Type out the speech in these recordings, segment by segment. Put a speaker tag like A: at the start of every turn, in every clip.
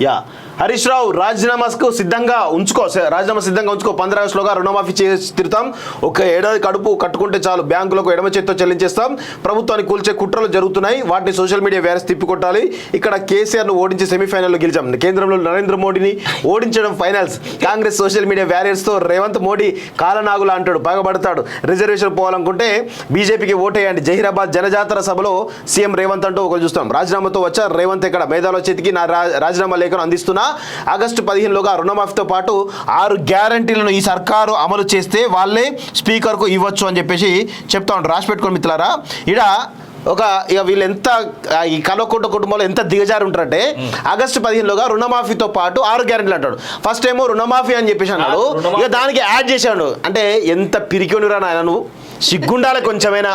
A: Yeah Harish Rao రాజీనామాకు సిద్ధంగా ఉంచుకో 15 ఆగస్టులోగా రుణమాఫీ చేసి తిరుతాం. ఒక ఏడాది కడుపు కట్టుకుంటే చాలు బ్యాంకులకు ఎడమ చేత్తో చెల్లించేస్తాం. ప్రభుత్వాన్ని కూల్చే కుట్రలు జరుగుతున్నాయి, వాటిని సోషల్ మీడియా వైరస్ తిప్పికొట్టాలి. ఇక్కడ కేసీఆర్ను ఓడించి సెమీఫైనల్లో గెలిచాం. కేంద్రంలో నరేంద్ర మోడీని ఓడించడం ఫైనల్స్. కాంగ్రెస్ సోషల్ మీడియా వ్యారియర్స్తో రేవంత్ మోడీ కాలనాగులా అంటాడు, పగబడతాడు. రిజర్వేషన్ పోవాలనుకుంటే బీజేపీకి ఓటేయండి. జహీరాబాద్ జనజాతర సభలో సీఎం రేవంత్ అంటూ ఒకరు చూస్తాం. రాజీనామాతో వచ్చా రేవంత్ ఇక్కడ మేధావుల చేతికి నా రాజీనామా లేఖను అందిస్తున్నా. ఆగస్టు 15లోగా రుణమాఫీతో పాటు 6 గ్యారంటీలను ఈ సర్కారు అమలు చేస్తే వాళ్ళే స్పీకర్కు ఇవ్వచ్చు అని చెప్పేసి చెప్తా ఉంటారు. రాసి పెట్టుకోండి మిత్రులారా. ఇక వీళ్ళు ఎంత ఈ కల్వకుంట్ల కుటుంబంలో ఎంత దిగజారి ఉంటారంటే ఆగస్టు 15లోగా రుణమాఫీతో పాటు 6 గ్యారెంటీలు అంటాడు. ఫస్ట్ ఏమో రుణమాఫీ అని చెప్పేసి అన్నాడు, ఇక దానికి యాడ్ చేశాడు. అంటే ఎంత పిరికినిరా నాయన, నువ్వు సిగ్గుండాలి కొంచెమైనా.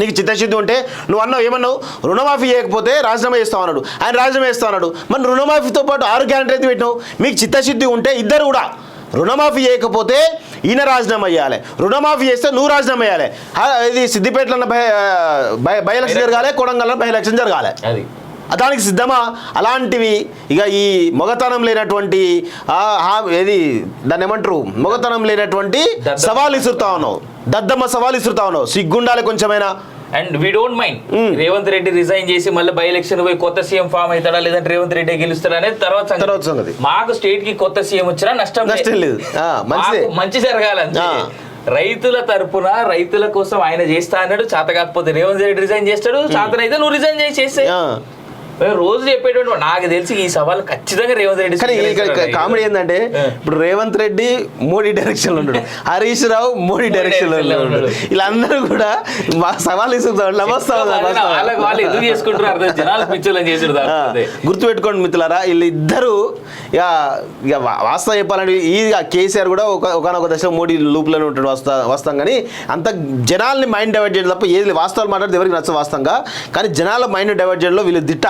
A: నీకు చిత్తశుద్ధి ఉంటే నువ్వు అన్నావు, ఏమన్నావు, రుణమాఫీ చేయకపోతే రాజీనామా చేస్తావు అన్నాడు. ఆయన రాజీనామా చేస్తావు అన్నాడు. మరి రుణమాఫీతో పాటు 6 గ్యారెంటీ అయితే పెట్టినావు. మీకు చిత్తశుద్ధి ఉంటే ఇద్దరు కూడా రుణమాఫీ చేయకపోతే ఈయన రాజీనామా చేయాలి, రుణమాఫీ చేస్తే నువ్వు రాజీనామా చేయాలి. ఇది సిద్దిపేటలో బై ఎలక్షన్ జరగాలి, కొడంగల్లో బై ఎలక్షన్ జరగాలి. దానికి సిద్ధమా? అలాంటివి ఇక ఈ మొగతనం లేనటువంటి దాన్ని ఏమంటారు, మొగతనం లేనటువంటి సవాల్ ఇసురుతా ఉన్నావు, దద్దమ్మ సవాల్ ఇసురుతా ఉన్నావు. సిగ్గుండాలి కొంచెమైనా.
B: And we don't mind Revanth Reddy resign చేసి మళ్ళీ బై ఎలక్షన్ పోయి కొత్త సీఎం ఫామ్ అవుతాడా లేదంటే రేవంత్ రెడ్డి గెలుస్తాడా అనేది తర్వాత సంగతి. మాకు స్టేట్ కి కొత్త సీఎం వచ్చినా నష్టం లేదు, మంచి జరగాలంటే. రైతుల తరపున రైతుల కోసం ఆయన చేస్తా అన్నాడు. చేత కాకపోతే రేవంత్ రెడ్డి రిజైన్ చేస్తాడు, చేతనైతే నువ్వు రిజైన్ చేసే రోజు చెప్పేటువంటి నాకు తెలిసి ఈ సవాల్ ఖచ్చితంగా రేవంత్ రెడ్డి.
A: కామెడీ ఏంటంటే ఇప్పుడు రేవంత్ రెడ్డి మోడీ డైరెక్షన్ లో ఉన్నాడు, హరీష్ రావు మోడీ డైరెక్షన్ లో ఉన్నాడు. వీళ్ళందరూ కూడా సవాల్ గుర్తుపెట్టుకోండి మిత్రులారా. వీళ్ళిద్దరూ ఇక వాస్తవం చెప్పాలంటే ఈ కేసీఆర్ కూడా ఒకనొక దశలో మోడీ లూప్లోనే ఉంటాడు వాస్తవం. కానీ అంత జనాల్ని మైండ్ డైవర్ట్ చేయడం తప్ప ఏది వాస్తవాలు మాట్లాడితే ఎవరికి నచ్చ వాస్తవంగా. కానీ జనాల మైండ్ డైవర్ట్ చేయడంలో వీళ్ళు దిట్ట.